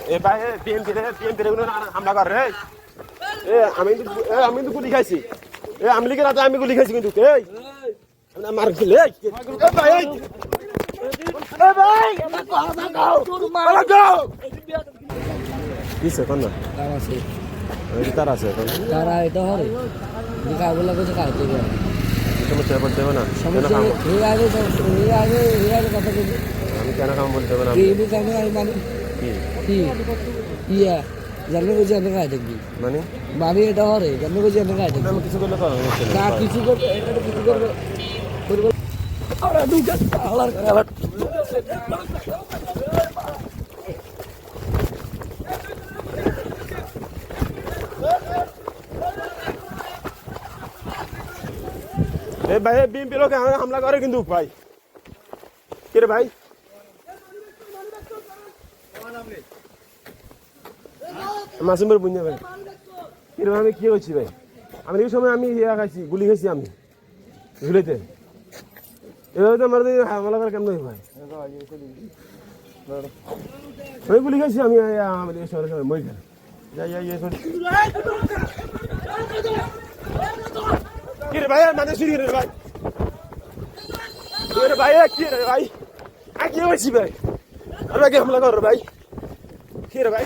এ ভাই বিএনপি রে হামলা করে রে আমি কিন্তু গুলি খাইছি আমি লিখে রাতে আমি গুলি খাইছি কিন্তু এই মার খেলে ভাই কিসে কোন না তার আছে তারা এটা হবে বলে কিছু খাইতে সমস্যা বলতে হবে না কথা আমি কেন কাম বলতে হবে না ইয়া জানলে বুঝি আমি খাই দেখবি মানে মানে এটা হরে জানলে বুঝি আমি খাই দেখবি আমি কিছু করলে না কিছু করবে এটা কিছু করবে দুইটা আলার আলার ভাই বিএনপি লোক হামলা করে কিন্তু ভাই কে রে ভাই মাসুমের বুঝে ভাই কিরকম আমি কি হচ্ছি ভাই আমি এই সময় আমি ইয়া খাইছি গুলি খাইছি আমি ঝুলিতে এভাবে তো আমার হামলা করে কেমন ভাই আমি গুলি খাইছি আমি আমাদের সময় মই খেলে যাই কি রে ভাই মানে শুরু রে ভাই ভাই কি রে ভাই কি হয়েছি ভাই আর ভাই হামলা কর ভাই কি রে ভাই